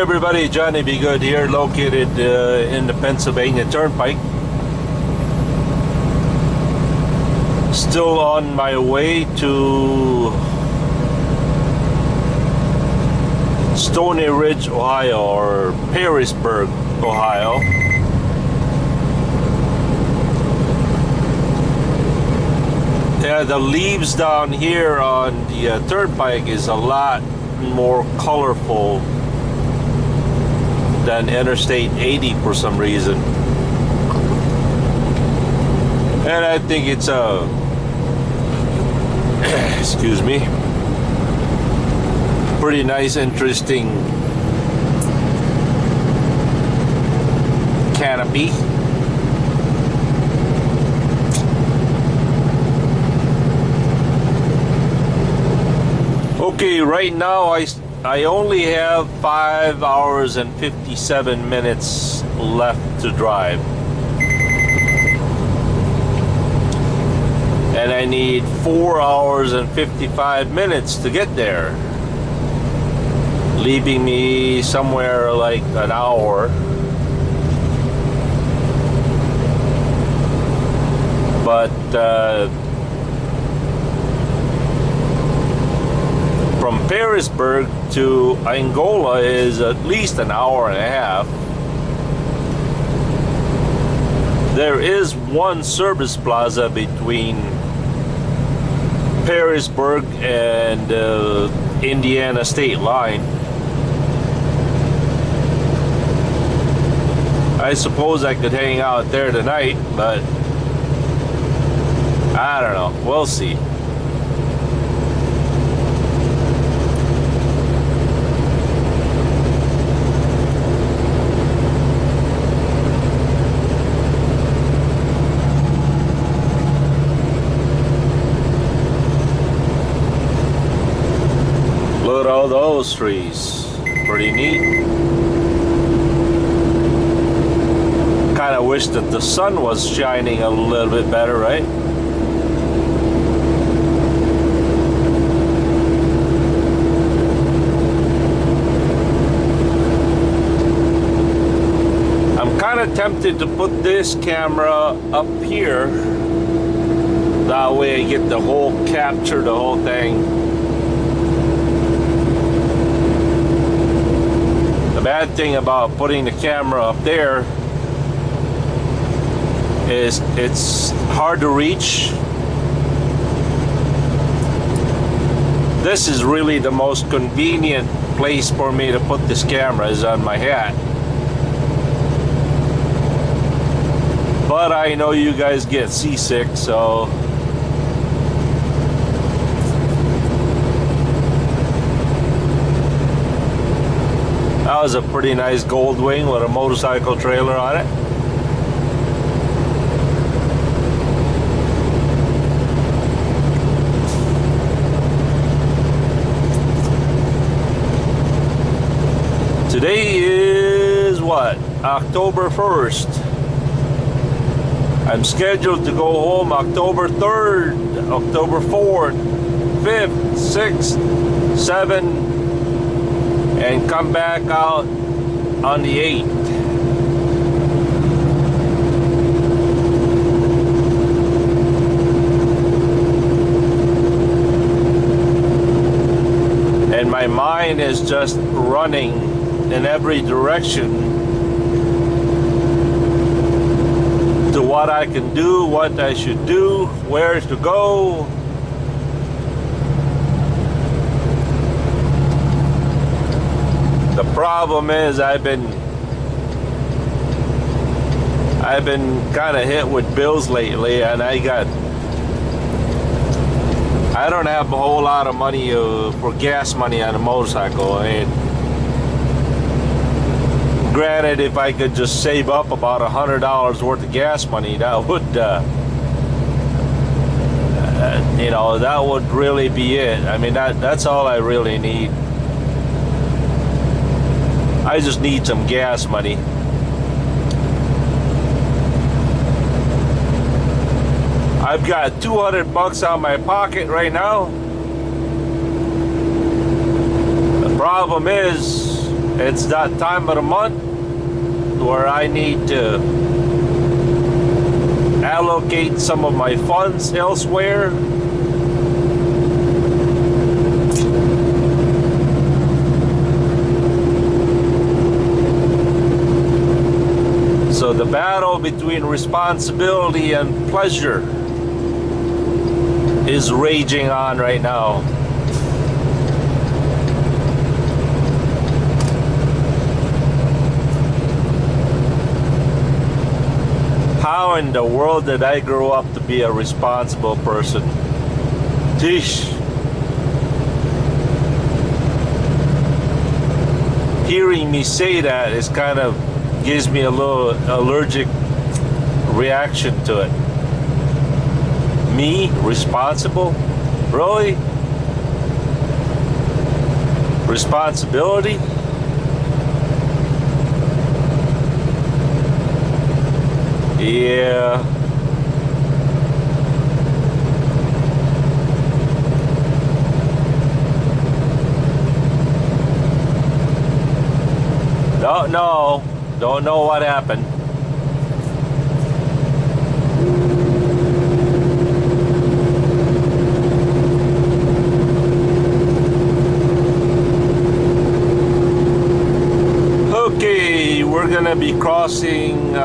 everybody, Johnny Be Good here, located in the Pennsylvania Turnpike. Still on my way to Stony Ridge, Ohio, or Perrysburg, Ohio. Yeah, the leaves down here on the turnpike is a lot more colorful than Interstate 80 for some reason. And I think it's a excuse me, pretty nice, interesting canopy. Okay, right now I only have 5 hours and 57 minutes left to drive. And I need 4 hours and 55 minutes to get there, leaving me somewhere like an hour. But from Perrysburg to Angola is at least an hour and a half. There is one service plaza between Perrysburg and Indiana state line. I suppose I could hang out there tonight, but I don't know. We'll see. Look at all those trees. Pretty neat. Kind of wish that the sun was shining a little bit better, right? I'm kind of tempted to put this camera up here. That way I get the whole capture, the whole thing. The bad thing about putting the camera up there is it's hard to reach. This is really the most convenient place for me to put this camera, is on my hat. But I know you guys get seasick, so that was a pretty nice Goldwing with a motorcycle trailer on it. Today is what? October 1st. I'm scheduled to go home October 3rd, October 4th, 5th, 6th, 7th, and come back out on the 8th. And my mind is just running in every direction to what I can do, what I should do, where to go. The problem is I've been kind of hit with bills lately, and I don't have a whole lot of money for gas money on a motorcycle. I mean, granted, if I could just save up about $100 worth of gas money, that would you know, that would really be it. I mean, that's all I really need. I just need some gas money. I've got $200 on my pocket right now. The problem is It's that time of the month where I need to allocate some of my funds elsewhere. So the battle between responsibility and pleasure is raging on right now. How in the world did I grow up to be a responsible person? Sheesh. Hearing me say that is kind of gives me a little allergic reaction to it. Me, responsible? Really? Responsibility? Yeah. Don't know. Don't know what happened. Okay, we're gonna be crossing,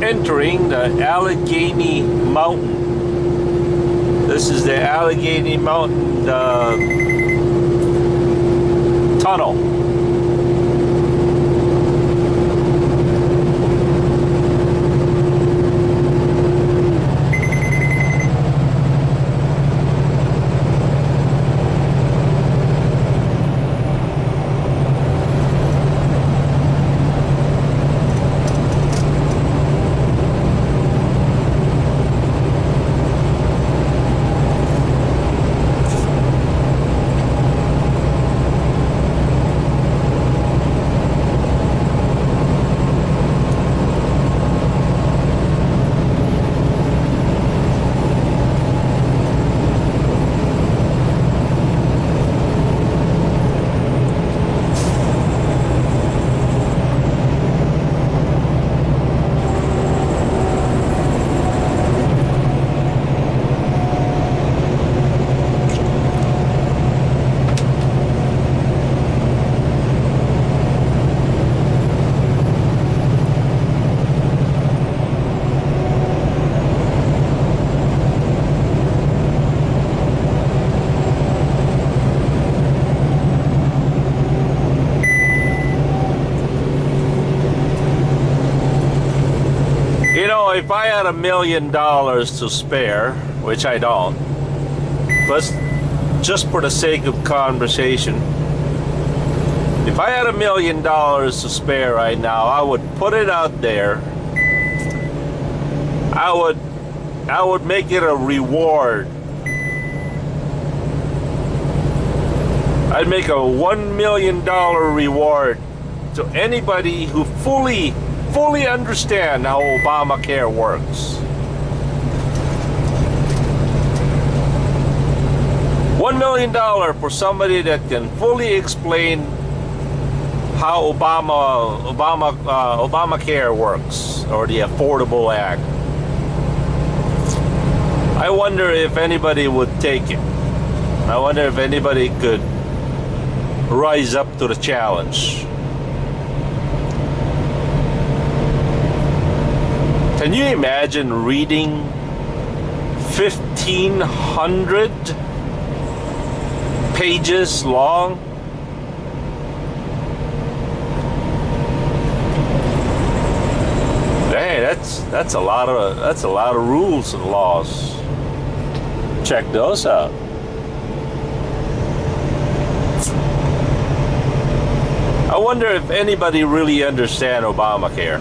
entering the Alligator Mountain. This is the Alligator Mountain tunnel. If I had $1 million to spare, which I don't, but just for the sake of conversation, if I had $1 million to spare right now, I would put it out there. I would make it a reward. I'd make a $1 million reward to anybody who fully understand how Obamacare works. $1 million for somebody that can fully explain how Obamacare works, or the Affordable Act. I wonder if anybody would take it. I wonder if anybody could rise up to the challenge. Can you imagine reading 1,500 pages long? Dang, that's a lot of rules and laws. Check those out. I wonder if anybody really understands Obamacare.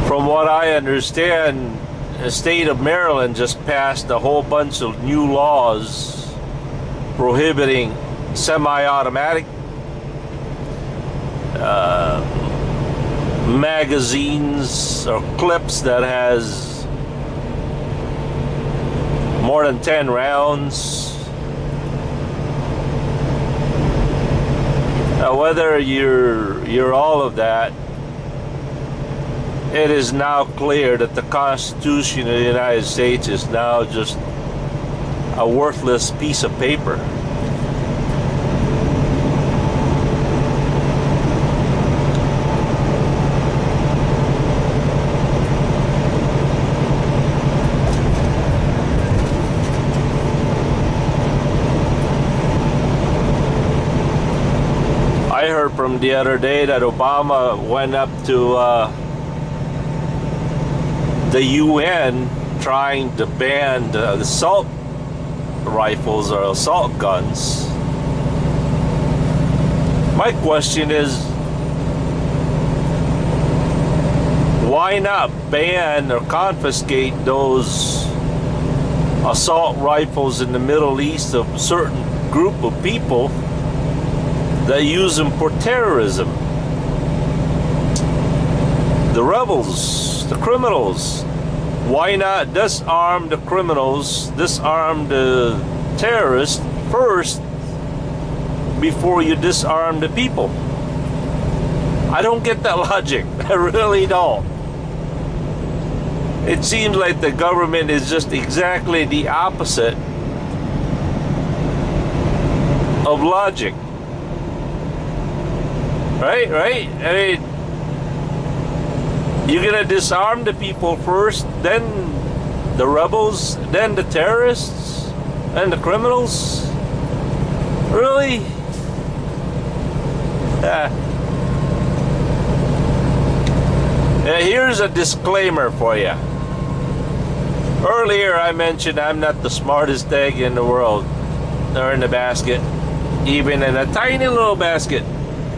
From what I understand, the state of Maryland just passed a whole bunch of new laws prohibiting semi-automatic magazines or clips that has more than 10 rounds. Now, whether you're all of that, it is now clear that the Constitution of the United States is now just a worthless piece of paper. I heard from the other day that Obama went up to the UN trying to ban the assault rifles or assault guns. My question is, why not ban or confiscate those assault rifles in the Middle East of a certain group of people that use them for terrorism? The rebels, the criminals. Why not disarm the criminals, disarm the terrorists first before you disarm the people? I don't get that logic. I really don't. It seems like the government is just exactly the opposite of logic. Right? I mean, you're gonna disarm the people first, then the rebels, then the terrorists, and the criminals? Really? Here's a disclaimer for you. Earlier I mentioned I'm not the smartest egg in the world, or in the basket. Even in a tiny little basket,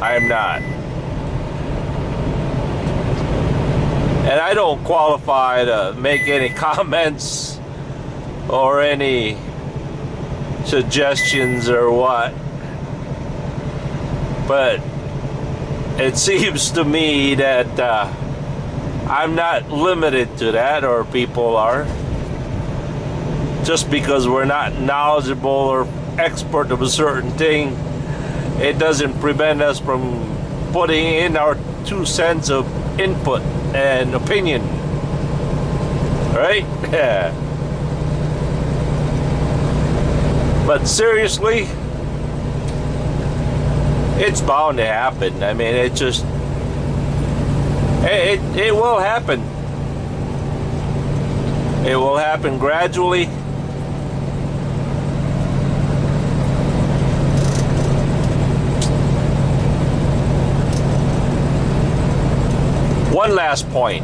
I am not. And I don't qualify to make any comments or any suggestions or what. But it seems to me that I'm not limited to that, or people are. Just because we're not knowledgeable or expert of a certain thing, it doesn't prevent us from putting in our 2 cents of input and opinion. Right? Yeah. But seriously, it's bound to happen. I mean, it just it will happen. It will happen gradually. One last point.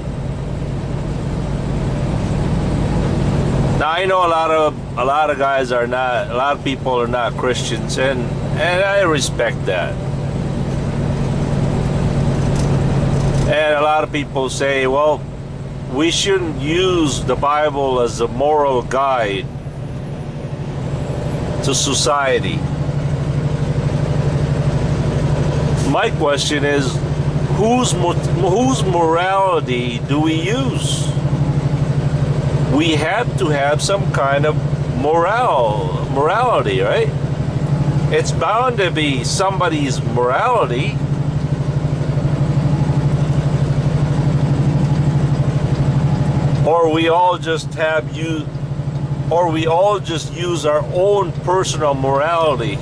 Now I know a lot of guys are not, a lot of people are not Christians, and I respect that. And a lot of people say, well, we shouldn't use the Bible as a moral guide to society. My question is, whose morality do we use? We have to have some kind of morality, right? It's bound to be somebody's morality. Or we all just use our own personal morality,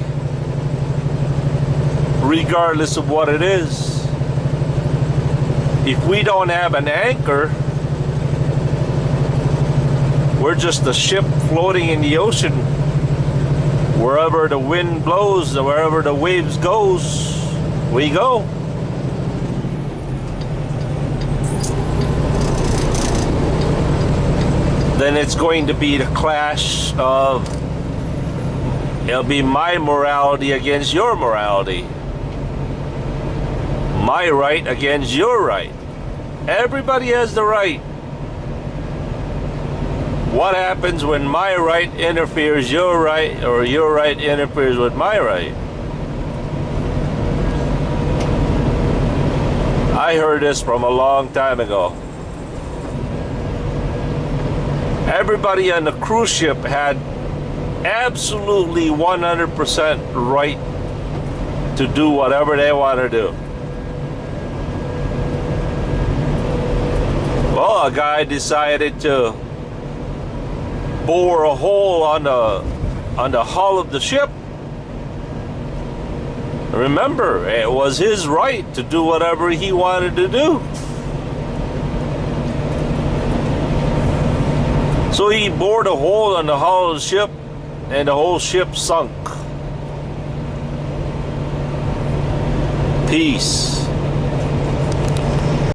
regardless of what it is. If we don't have an anchor, we're just a ship floating in the ocean. Wherever the wind blows, or wherever the waves goes, we go. Then it's going to be the clash of, it'll be my morality against your morality. My right against your right. Everybody has the right. What happens when my right interferes your right, or your right interferes with my right? I heard this from a long time ago. Everybody on the cruise ship had absolutely 100% right to do whatever they want to do. Well, a guy decided to bore a hole on the hull of the ship. Remember, it was his right to do whatever he wanted to do. So he bored a hole on the hull of the ship, and the whole ship sunk. Peace.